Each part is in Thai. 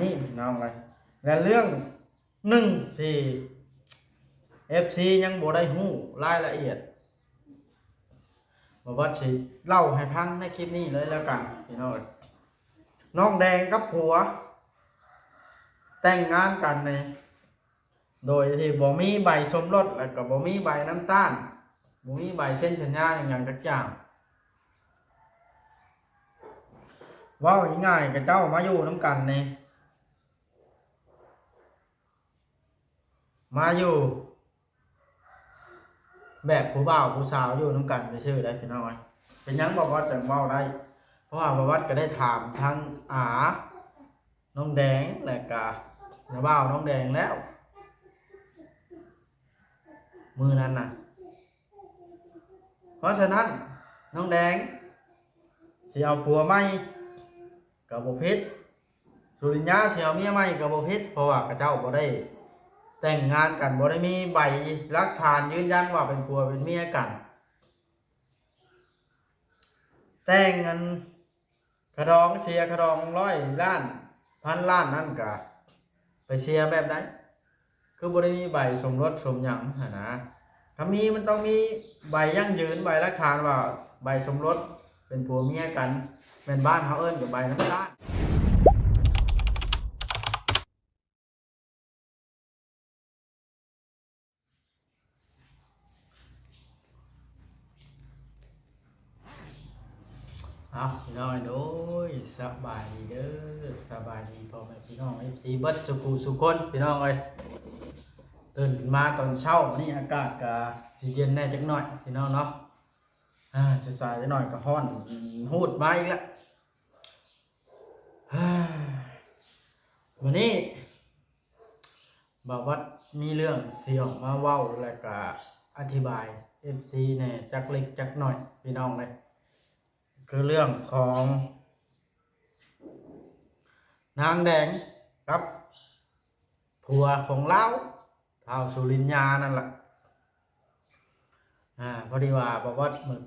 นี้น้องเลยและเรื่องหนึ่งที่ FC ยังบ่ได้ฮู้รายละเอียดบ่ว่าสิเล่าให้ฟังในคลิปนี้เลยแล้วกันพี่น้องน้องแดงกับผัวแต่งงานกันในโดยที่บ่มีใบสมรสแล้วก็บ่มีใบน้ำตาลบ่มีใบเซ็นสัญญาอย่างจักอย่างเว้าง่ายๆกับเจ้ามาอยู่นำกันนี่มาอยู่แบบผู้บ่าวผู้สาวอยู่นำกันซื่อๆได้พี่น้องเป็นหยังบ่ว่าจะเว้าได้เพราะว่าบ่วัดก็ได้ถามทั้งน้องแดงและก็น้าบ่าวน้องแดงแล้วมือนั้นน่ะเพราะฉะนั้นน้องแดงสิเอาผัวใหม่ก็บ่ผิดสุริญญาสิเอาเมียใหม่ก็บ่ผิดเพราะว่าเขาเจ้าบ่ได้แต่งงานกันบ่ได้มีใบหลักฐานยืนยันว่าเป็นผัวเป็นเมียกันแต่งกันกระดองเสียกระดอง100 ล้าน1,000 ล้านนั่นก็ไปเสียแบบนั้นคือบ่ได้มีใบสมรสสมหยังหั่นนะถ้ามีมันต้องมีใบยั่งยืนใบหลักฐานว่าใบสมรสเป็นผัวเมียกันเป็นบ้านเฮาเอิ้นกับใบน้ำตาลพี่น้องโอ้ยสบายดีเด้อสบายดีพ่อแม่พี่น้อง FC เบิดสุขุสุคนพี่น้องเอ้ยตื่นมาตอนเช้านี่อากาศก็สิเย็นแน่จักหน่อยพี่น้องเนาะสายๆจักหน่อยก็ร้อนฮูดมาอีกแล้ววันนี้บ่าววัดมีเรื่องเสียงมาเว้าแล้วก็อธิบาย FC แน่จักเล็กจักหน่อยพี่น้องเลยคือเรื่องของนางแดงกับผัวของเราท้าวสุริญญานั่นแหละพอดีว่าบ่าววัดเมื่อ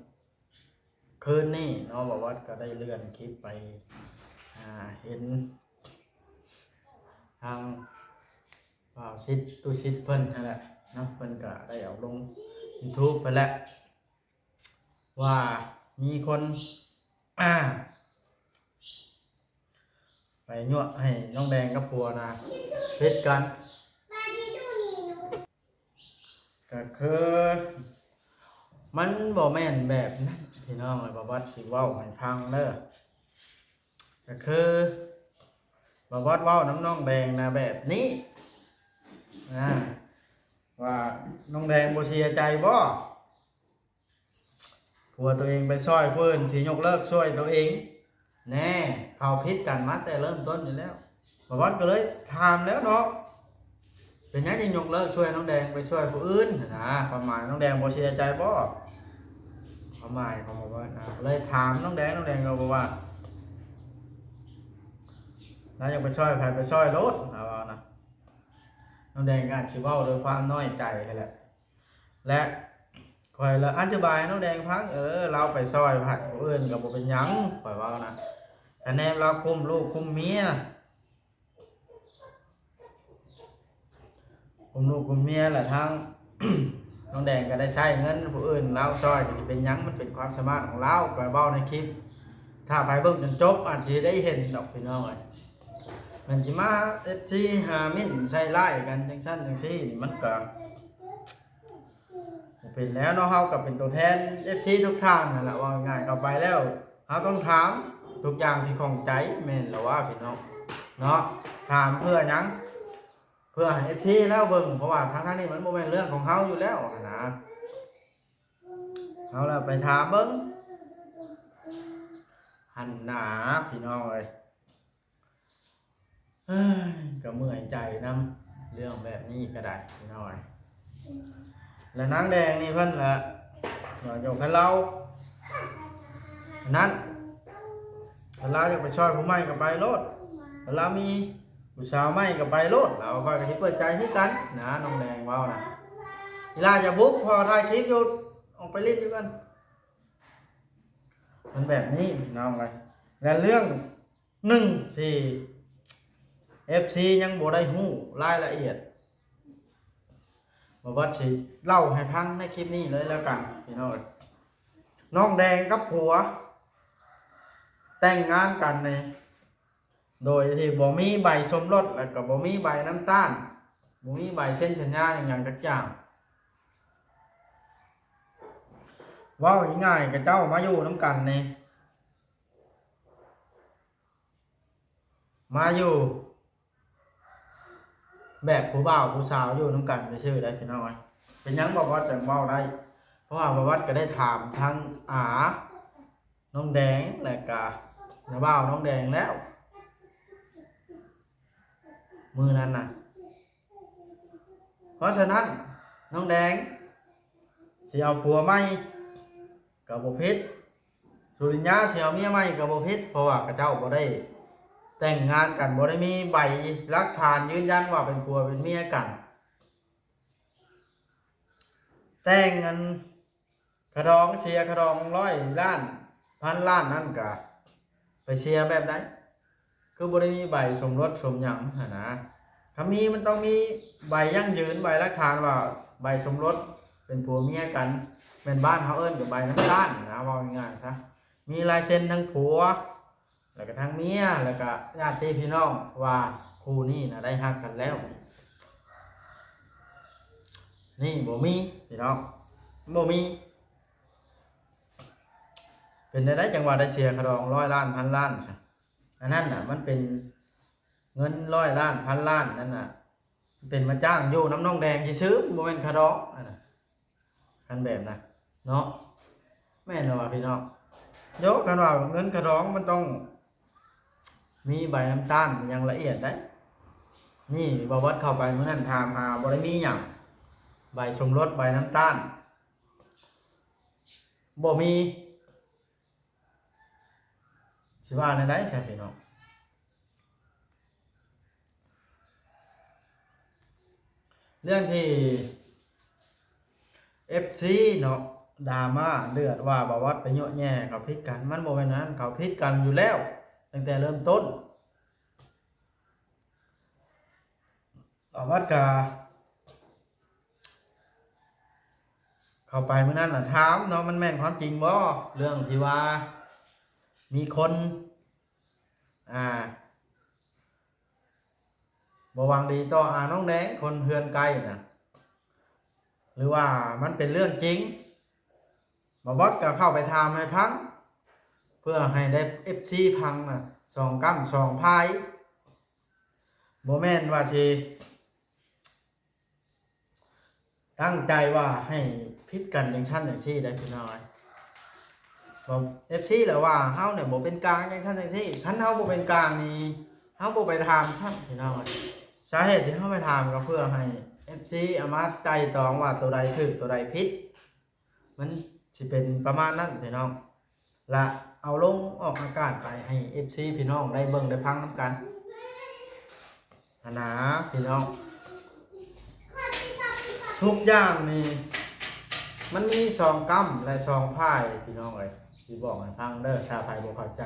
คืนนี้เนาะบ่าววัดก็ได้เลื่อนคลิปไปเห็นทางบ่าวชิดตุชิดเพิ่นนั่นแหละเนาะเพิ่นก็ได้เอาลง YouTube ไปแล้วว่ามีคนไปยั่วให้น้องแดงกับผัวนะเฮ็ดกันก็คือมันบ่แม่นแบบนั้นพี่น้องเลยบ่วัดสิเว้าให้ฟังเด้อก็คือบ่วัดเว้าน้ำน้องแดงนะแบบนี้ว่าน้องแดงบ่เสียใจบ่ผัวตัวเองไปช่วยเพิ่นสิยกเลิกช่วยตัวเองแน่เขาพิษกันมาแต่เริ่มต้นอยู่แล้วบ่วัดก็เลยถามแล้วเนาะเป็นหยังจึงยกเลิกช่วยน้องแดงไปช่วยผู้อื่นนะความหมายน้องแดงบ่เสียใจบ่ความหมายของบ่ว่าเลยถามน้องแดงก็บอกว่าแล้วยังไปช่วยใครไปช่วยรถว่านะน้องแดงก็สิเว้าด้วยความน้อยใจนั่นแหละและคอยละอธิบายน้องแดงพังเราไปซอยผัดผู้อื่นกับบ่เป็นหยังคอยว่านะแต่แนมเราคุมลูกคุมเมียคุมลูกคุมเมียแหละทาง น้องแดงก็ได้ใช้เงินผู้อื่นเราซอยจะเป็นหยังมันเป็นความสามารถของเราคอยเบ้าในคลิปถ้าไปเบิ่งจนจบอาจจะได้เห็นดอกพี่น้องมันสิมาที่หามิ้นใส่ไล่กันจังซั่นจังซี่มันก็เป็นแล้วเนาะเฮาก็เป็นตัวแทน FC ทุกทางนั่นแหละว่าง่ายเข้าไปแล้วเฮาต้องถามทุกอย่างที่ข้องใจแม่นแล้วว่าพี่น้องเนาะถามเพื่อหยังเพื่อให้ FC แล้วเบิ่งเพราะว่าทางนี้มันบ่แม่นเรื่องของเฮาอยู่แล้วนะเฮาล่ะไปถามเบิ่งหั่นหนาพี่น้องเอ้ยก็เมื่อยใจนำเรื่องแบบนี้ก็ได้พี่น้องแล้วนางแดงนี่เพิ่นละอยู่กับเรานั้นเราจะไปช่วยผู้ใหม่กับไปรถเรามีผู้สาวใหม่กับไปรถเราคอยกับเปิดใจที่กันนะน้องแดงว้าวนะเวลาจะบุกพอถ่ายคลิปอยู่ออกไปเล่นด้วยกันมันแบบนี้น้องเลยและเรื่องหนึ่งที่ FC ยังบ่ได้ฮู้รายละเอียดบ่ว่าสิเล่าให้ฟังในคลิปนี้เลยแล้วกันพี่น้องน้องแดงกับผัวแต่งงานกันในโดยที่บ่มีใบสมรสแล้วก็บ่มีใบน้ำตาลบ่มีใบเซ็นสัญญาอย่างจักอย่างเว้าง่ายๆกับเจ้ามาอยู่นำกันนี่มาอยู่แบบผู้บ่าวผู้สาวอยู่นำกันซื่อๆได้พี่น้องเป็นหยังบอกว่าจังเว้าได้เพราะว่าบ่วัดก็ได้ถามทั้งน้องแดงและก็น้าบ่าวน้องแดงแล้วมือนั้นน่ะเพราะฉะนั้นน้องแดงสิเอาผัวใหม่ก็บ่ผิดสุริญญาสิเอาเมียใหม่ก็บ่ผิดเพราะว่ากระเจ้าบ่ได้แต่งงานกันบ่ได้มีใบหลักฐานยืนยันว่าเป็นผัวเป็นเมียกันแต่งกันกระดองเสียกระดอง100 ล้านพันล้านนั่นก็ไปเสียแบบนั้นคือบ่ได้มีใบสมรสสมหยังหั่นนะถ้ามีมันต้องมีใบยั่งยืนใบหลักฐานว่าใบสมรสเป็นผัวเมียกันเป็นบ้านเฮาเอิ้นกับใบน้ำตาลนะว่าง่ายๆซะมีลายเซ็นทั้งผัวแล้วก็ทั้งเมียแล้วก็ญาติพี่น้องว่าคู่นี้น่ะได้ฮักกันแล้วนี่บ่มีพี่น้องบ่มีเป็นได้จังหวะได้เสียกระดอง100 ล้านพันล้านอันนั้นน่ะมันเป็นเงิน100 ล้านพันล้านนั่นน่ะเป็นมาจ้างอยู่น้ำน้องแดงซื้อบ่แม่นคาดอกนั่นน่ะคันแบบน่ะเนาะแม่นว่าพี่น้องโยกกันว่าเงินคาดองมันต้องมีใบน้ำตาลอย่างละเอียดได้นี่บ่วัดเข้าไปเมื่อนั้นถามหาบ่ได้มีหยังใบสมรสใบน้ำตาลบ่มีสิว่าในได้ใช่พี่น้องเรื่องที่ FC เนาะดราม่าเดือดว่าบ่วัดไปเยอะแย่เขาพิดกันมันบ่แม่นนั้นเขาพิดกันอยู่แล้วตั้งแต่เริ่มต้นบ่วัดก็เข้าไปเมื่อนั้นน่ะถามเนาะมันแม่นความจริงบ่เรื่องที่ว่ามีคนบ่หวังดีต่อน้องแดงคนเฮือนไกลน่ะหรือว่ามันเป็นเรื่องจริงบ่บอสก็เข้าไปถามให้พังเพื่อให้ได้ FC พังน่ะ2กำ2พายบ่แม่นว่าสิตั้งใจว่าให้พิดกันอย่างชั้นอย่างที่ได้พี่น้อยบ่ FC แล้วว่าเฮาเนี่ยบ่เป็นกลางอย่างชั้นอย่างที่คันเฮาบ่เป็นกลางนี่เฮาบ่ไปถามชั้นพี่น้อยสาเหตุที่เฮาไปถามก็เพื่อให้ FC เอามาไต่ตองว่าตัวใดถูกตัวใดผิดมันสิเป็นประมาณนั้นพี่น้องและเอาลงออกอากาศไปให้ FC พี่น้องได้เบิ่งได้ฟังนำกันนะพี่น้องทุกอย่างนี่มันมี2กำและ2พายพี่น้องเอ้ยสิบอกให้ฟังเด้อถ้าใครบ่เข้าใจ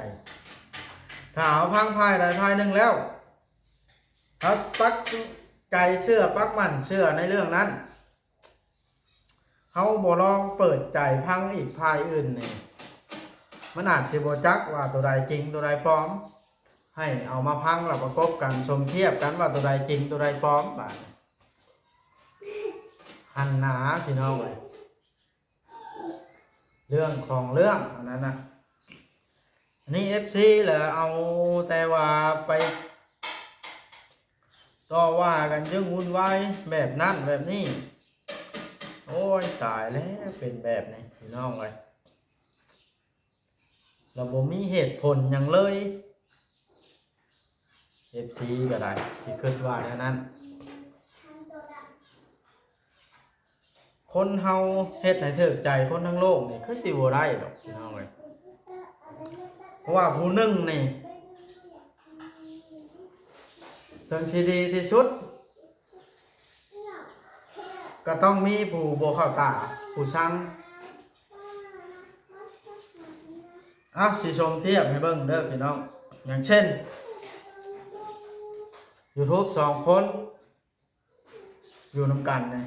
ถ้าเอาพังพายใดพายนึงแล้วเขาปักใจเชื่อปักมั่นเชื่อในเรื่องนั้นเขาบ่ลองเปิดใจพังอีกพายอื่นนี่มันอาจสิบ่จักว่าตัวใดจริงตัวใดปลอมให้เอามาพังแล้วประกบกันสมเทียบกันว่าตัวใดจริงตัวใดปลอมบาดหันหนาพี่น้องเอ้ยเรื่องของเรื่องอันนั้นน่ะนี่ FC เหรอเอาแต่ว่าไปต่อว่ากันยังวุ่นวายแบบนั้นแบบนี้โอ้ยตายแล้วเป็นแบบนี้พี่น้องเอ้ยเราบ่มีเหตุผลหยังเลย FC ก็ได้ที่คิดว่าแนวนั้นคนเฮาเฮ็ดให้ถูกใจคนทั้งโลกนี่คือสิบ่ได้ดอกพี่น้องเอ้ยเพราะว่าผู้หนึ่งนี่ถึงสิดีที่สุดก็ต้องมีผู้บ่เข้าตาผู้ชังสิชมเทียบให้เบิ่งเด้อพี่น้องอย่างเช่น YouTube 2 คนอยู่นำกันนะ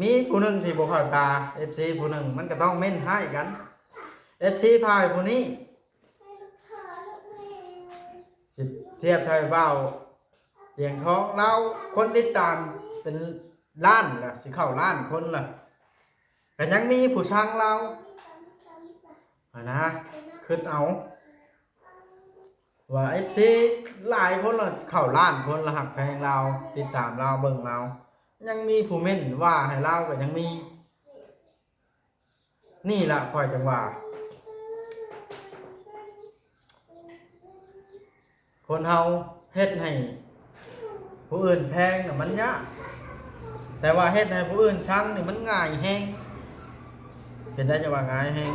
มีผู้หนึงที่บ่เข้าตา FC ผู้หนึงมันก็ต้องเม่นให้กัน FC พายผู้นี้สิเทียบไทยเบ้าเตียงทองเราคนติดตามเป็นล้านล่ะสิเข้าล้านคนล่ะก็ยังมีผู้ช่างเรานะขึ้นเอาว่า FC หลายคนละเข้าล้านคนละหักแพงเราติดตามเราเบิ่งเรายังมีผู้เม่นว่าให้เราก็ยังมีนี่ล่ะค่อยจังว่าคนเฮาเฮ็ดให้ผู้อื่นแพงน่ะมันยากแต่ว่าเฮ็ดให้ผู้อื่นชังนี่มันง่ายแฮงเป็นได้จะว่าง่ายแฮง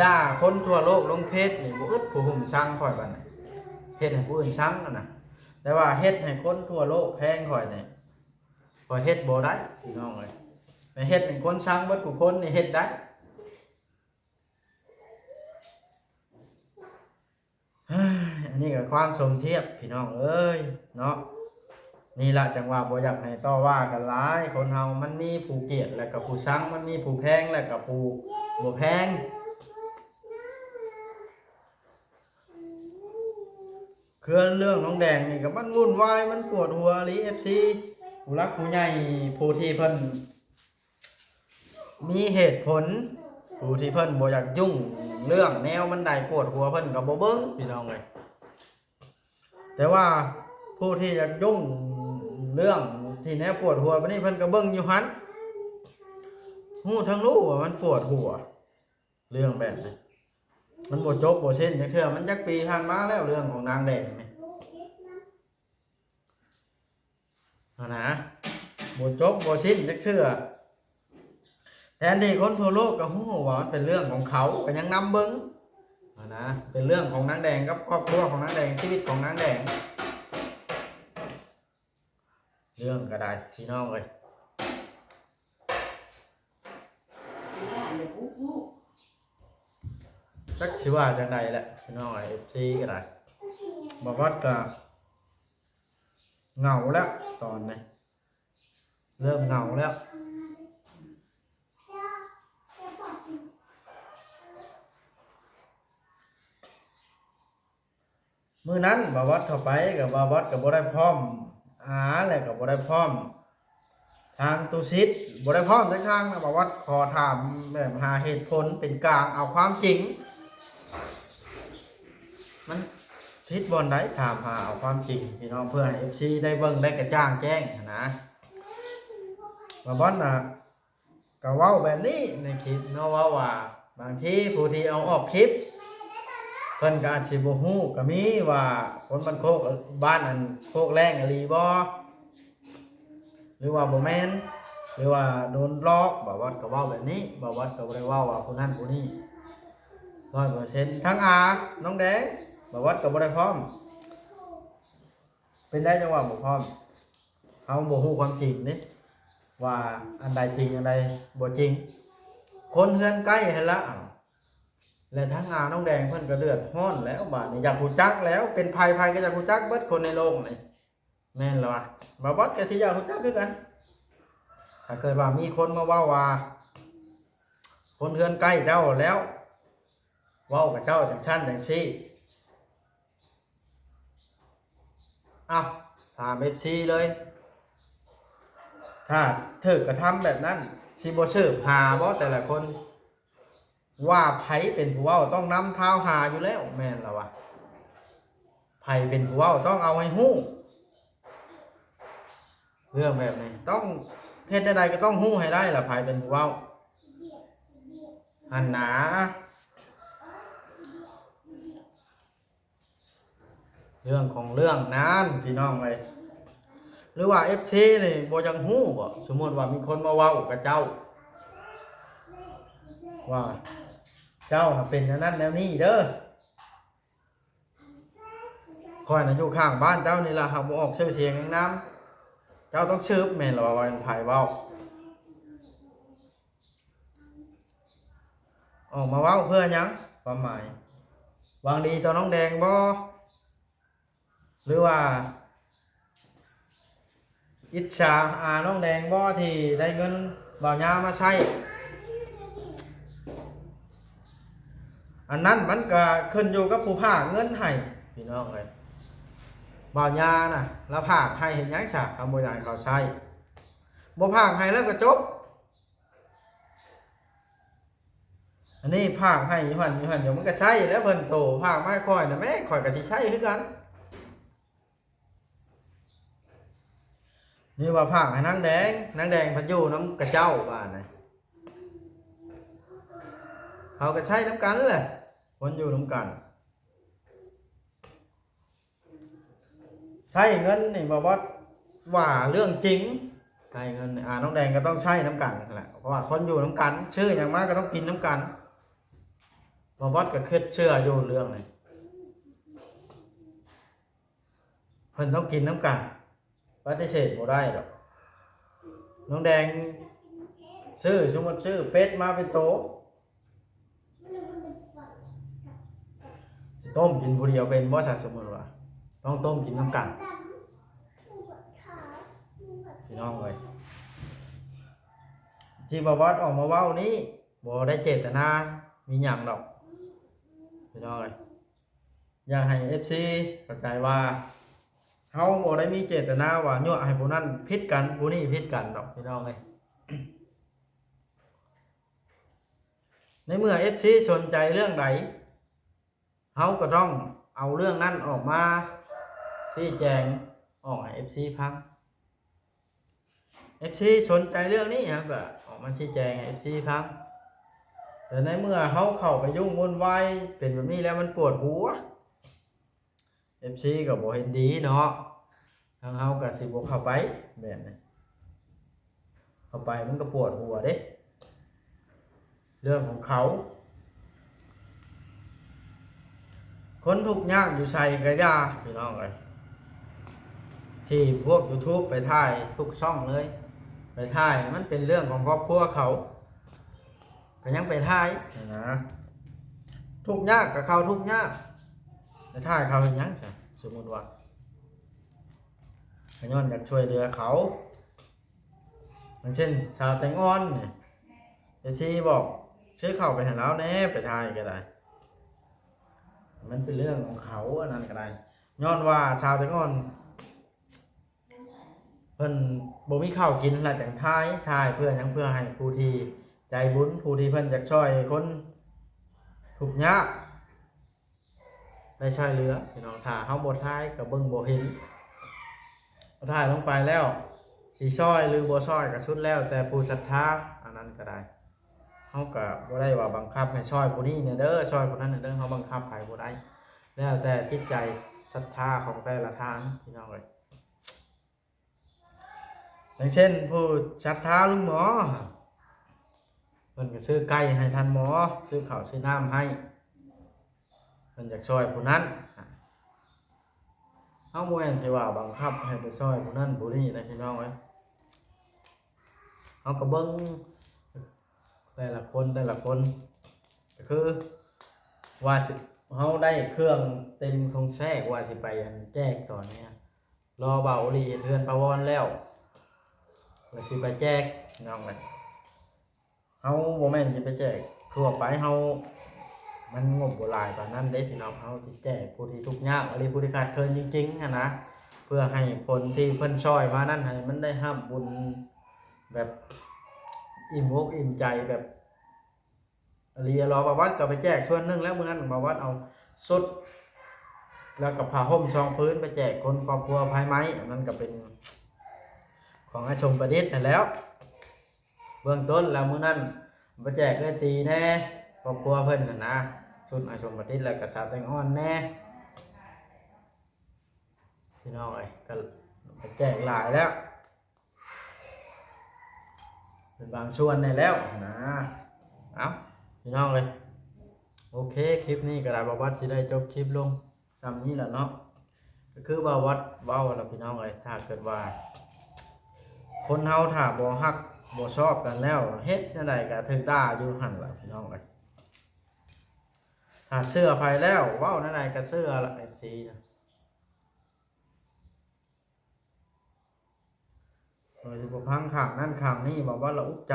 ด่าคนทั่วโลกลงเพจนี่บ่อึดผู้หุ่มชังค่อยบัดน่ะเฮ็ดให้ผู้อื่นชังนั่นน่ะแต่ว่าเฮ็ดให้คนทั่วโลกแพงค่อยนี่ค่อยเฮ็ดบ่ได้พี่น้องเอ้ยแต่เฮ็ดให้คนชังเบิดทุกคนนี่เฮ็ดได้อันนี้ก็ความสมเทียบพี่น้องเอ้ยเนาะนี่ล่ะจังว่าบ่อยากให้ต่อว่ากันหลายคนเฮามันมีผู้เกลียดและก็ผู้ชังมันมีผู้แพงและก็ผู้บ่แพงคือเรื่องน้องแดงนี่ก็มันวุ่นวายมันปวดหัวลิ FC ผู้รักผู้ใหญ่ผู้ที่เพิ่นมีเหตุผลผู้ที่เพิ่นบ่อยากยุ่งเรื่องแนวมันได้ปวดหัวเพิ่นก็บ่เบิ่งพี่น้องเอ้ยแต่ว่าผู้ที่อยากยุ่งเรื่องที่แนวปวดหัวบัดนี้เพิ่นก็เบิ่งอยู่หั่นฮู้ทั้งรู้ว่ามันปวดหัวเรื่องแบบนี้มันบ่จบบ่สิ้นจักเทื่อมันจักปีผ่านมาแล้วเรื่องของนางแดงนี่นะบ่จบบ่สิ้นจักเทื่อแทนที่คนทั่วโลกก็ฮู้ว่ามันเป็นเรื่องของเขาก็ยังนำเบิ่งนะเป็นเรื่องของนางแดงกับครอบครัวของนางแดงชีวิตของนางแดงเรื่องก็ได้พี่น้องเอ้ยจักสิว่าจังไดแหละพี่น้องไอ้ FC ก็ได้บ่วัดก็เหงาแล้วตอนนี้เริ่มเหงาแล้วมื้อนั้นบ่วัดเข้าไปก็บ่วัดก็บ่ได้พร้อมแล้วก็บ่ได้พร้อมทางตุสิทธิ์บ่ได้พร้อมทั้งทางนะบ่วัดขอถามแบบหาเหตุผลเป็นกลางเอาความจริงมันทิศบ่อนใดถามหาเอาความจริงพี่น้องเพื่อให้ FC ได้เบิ่งได้กระจ่างแจ้งนะบ่วัดน่ะก็เว้าแบบนี้ในคลิปเนาะว่าบางทีผู้ที่เอาออกคลิปเพิ่นก็อาจสิบ่ฮู้ก็มีว่าคนบ้านโคกบ้านอันโคกแรงอีหลีบ่หรือว่าบ่แม่นหรือว่าโดนหลอกบ่วัดก็เว้าแบบนี้บ่วัดก็บ่ได้เว้าว่าผู้นั้นผู้นี้ 100% ทั้งน้องแดงบ่วัดก็บ่ได้พร้อมเป็นได้จังว่าบ่พร้อมเฮาบ่ฮู้ความจริงนี่ว่าอันใดจริงอันใดบ่จริงคนเฮือนใกล้หั่นละและทั้งน้องแดงเพิ่นก็เดือดร้อนแล้วบาดนี้อยากรู้จักแล้วเป็นภัยก็อยากรู้จักเบิดคนในโลกนี่แม่นแล้วว่ะบ่วัดก็สิอยากรู้จักคือกันถ้าเกิดว่ามีคนมาเว้าว่าคนเฮือนใกล้เจ้าแล้วเว้ากับเจ้าจังซั่นจังซี่ถาม FC เลยถ้าถูกกระทำแบบนั้นสิบ่สืบหาบ่แต่ละคนว่าไผเป็นผู้เว้าต้องนำเท้าหาอยู่แล้วแม่นแล้ววะไผเป็นผู้เว้าต้องเอาให้ฮู้เรื่องแบบนี้ต้องเฮ็ดใดๆก็ต้องฮู้ให้ได้ล่ะไผเป็นผู้เว้าอันหนาเรื่องของเรื่องนั้นพี่น้องเอ้ยหรือว่า FC นี่บ่จังฮู้บ่สมมุติว่ามีคนมาเว้ากับเจ้าว่าเจ้าเป็นอันนั้นแนวนี้เด้อคอยน่ะอยู่ข้างบ้านเจ้านี่ล่ะหากบ่ออกชื่อเสียงนำเจ้าต้องสืบแม่นล่ะว่าเป็นไผเว้าออกมาเว้าเพื่อหยังความหมายหวังดีต่อน้องแดงบ่หรือว่า อิจฉาน้องแดงบ่ที่ได้เงินบ่าวยามาใช้อันนั้นมันก็ขึ้นอยู่กับผู้ภาคเงินให้พี่น้องเลยบ่าวยาน่ะแล้วภาคให้เห็นหยังซะคำบ่อยากให้เขาใช้บ่ภาคให้แล้วก็จบอันนี้ภาคให้อยู่หั่นเดี๋ยวมันก็ใช้แล้วเพิ่นโตภาคมาให้ค่อยน่ะแม่ค่อยก็สิใช้คือกันนี่ว่าภาคให้นางแดงเพิ่นอยู่นำกระเจ้าบ้านน่ะเขาก็ใช้นำกันแหละคนอยู่นำกันใช้เงินนี่บ่ว่าเรื่องจริงใช้เงินน้องแดงก็ต้องใช้นำกันแหละเพราะว่าคนอยู่นำกันชื่อหยังมาก็ต้องกินนำกันบ่ก็คิดเชื่ออยู่เรื่องนี้เพิ่นต้องกินนำกันปฏิเสธบ่ได้หรอกน้องแดงซื้อสมมุติซื้อเป็ดมาเป็นโตต้มกินผู้เดียวเป็นบ่ซะสมมุติว่าต้องต้มกินน้ำกันพี่น้องเอ้ยที่บ่วัดออกมาเว้านี้บ่ได้เจตนามีหยังดอกพี่น้องเอ้ยอยากให้ FC เข้าใจว่าเฮาบ่ได้มีเจตนาว่ายั่วให้ผู้นั้นผิดกันผู้นี้ผิดกันดอกพี่น้องเอ้ยในเมื่อ FC สนใจเรื่องใดเฮาก็ต้องเอาเรื่องนั้นออกมาชี้แจงออกให้ FC ฟัง FC สนใจเรื่องนี้ครับก็ออกมาชี้แจงให้ FC ฟังแต่ในเมื่อเฮาเข้าไปยุ่งวุ่นวายเป็นแบบนี้แล้วมันปวดหัว FC ก็บ่เห็นดีเนาะทางเฮาก็สิบ่เข้าไปแบบนี้เข้าไปมันก็ปวดหัวเด้เรื่องของเขาคนทุกข์ยากอยู่ใส่กระยาพี่น้องเลยที่พวก YouTube ไปถ่ายทุกช่องเลยไปถ่ายมันเป็นเรื่องของครอบครัวเขาก็ยังไปถ่ายนะทุกข์ยากกับเขาทุกข์ยากไปถ่ายเขาเป็นยังไงสมมติว่าขย้อนอยากช่วยเหลือเขาอย่างเช่นชาวแตงอ่อนเนี่ยเอซีบอกซื้อเข้าไปหาแล้วแน่ไปถ่ายก็ได้มันเป็นเรื่องของเขาอันนั้นก็ได้ย้อนว่าชาวแตงอ่อนเพิ่นบ่มีข้าวกินแล้วจังทายเพื่อหยังเพื่อให้ผู้ที่ใจบุญผู้ที่เพิ่นอยากช่วยคนทุกข์ยากได้ช่วยเหลือพี่น้องถ้าเฮาบ่ทายก็เบิ่งบ่เห็นบ่ทายลงไปแล้วสิช่วยหรือบ่ช่วยก็สุดแล้วแต่ผู้ศรัทธาอันนั้นก็ได้เฮาก็บ่ได้ว่าบังคับให้ช่วยผู้นี้เนี่ยเด้อช่วยผู้นั้นเนี่ยเด้อเฮาบังคับไผบ่ได้แล้วแต่จิตใจศรัทธาของแต่ละท่านพี่น้องเอ้ยอย่างเช่นผู้ศรัทธาลุงหมอเพิ่นก็ซื้อไก่ให้ท่านหมอซื้อข้าวซื้อน้ำให้เพิ่นอยากช่วยผู้นั้นเฮาบ่แม่นสิว่าบังคับให้ไปช่วยผู้นั้นผู้นี้นะพี่น้องเอ้ยเฮาก็เบิ่งแต่ละคนก็คือว่าสิเฮาได้เครื่องเต็มทงแทรกว่าสิไปแจกตอนนี้รอเบาดีเทือนประวรแล้วว่าสิไปแจกน้องเอ้ยเฮาบ่แม่นสิไปแจกทั่วไปเฮามันงบบ่หลายปานนั้นเด้พี่น้องเฮาสิแจกผู้ที่ทุกข์ยากหรือผู้ที่ขาดเคินจริงๆนะเพื่อให้คนที่เพิ่นช่วยมานั้นให้มันได้รับบุญแบบอิ่มอกอิ่มใจแบบเรียรอประวัติก็ไปแจกส่วนนึงแล้วมื้อนั้นประวัติเอาสุดแล้วก็ผ้าห่ม2พื้นไปแจกคนครอบครัวภายไม้อันนั้นก็เป็นของอาชมประดิษฐ์นั่นแล้วเบื้องต้นแล้วมื้อนั้นไปแจกเลยตีแน่ครอบครัวเพิ่นน่ะนะชุดอาชมประดิษฐ์แล้วก็ชาวแตงอ่อนแน่พี่น้องเอ้ยก็ไปแจกหลายแล้วเป็นบางส่วนได้แล้วนะเอาพี่น้องเลยโอเคคลิปนี้ก็ได้บ่วัดสิได้จบคลิปลงซ้ำนี้แหละเนาะก็คือบ่วัดเว้าแล้วพี่น้องเลยถ้าเกิดว่าคนเฮาถ้าบ่ฮักบ่ชอบกันแล้วเฮ็ดจังไดก็ถึกด่าอยู่หั่นล่ะพี่น้องเลยถ้าเชื่อไผแล้วเว้าจังไดก็เชื่อล่ะ FC นะ โดยเฉพาะพังข้างนั่นข้างนี้บอกว่าเราอุกใจ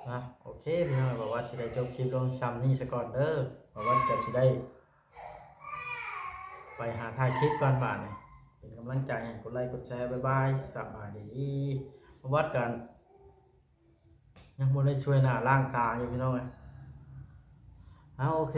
นะโอเคพี่น้องบอกว่าสิได้จบคลิปลงซ้ำนี่ซะก่อนเด้อบอกว่าจะสิได้ไปหาถ่ายคลิปก่อนบาดนี่เป็นกำลังใจให้กดไลค์กดแชร์บ๊ายบายสบายดีมาวัดกันยังบ่ได้ช่วยหน้าล้างตาอยู่พี่น้องเอ้ยเอาโอเค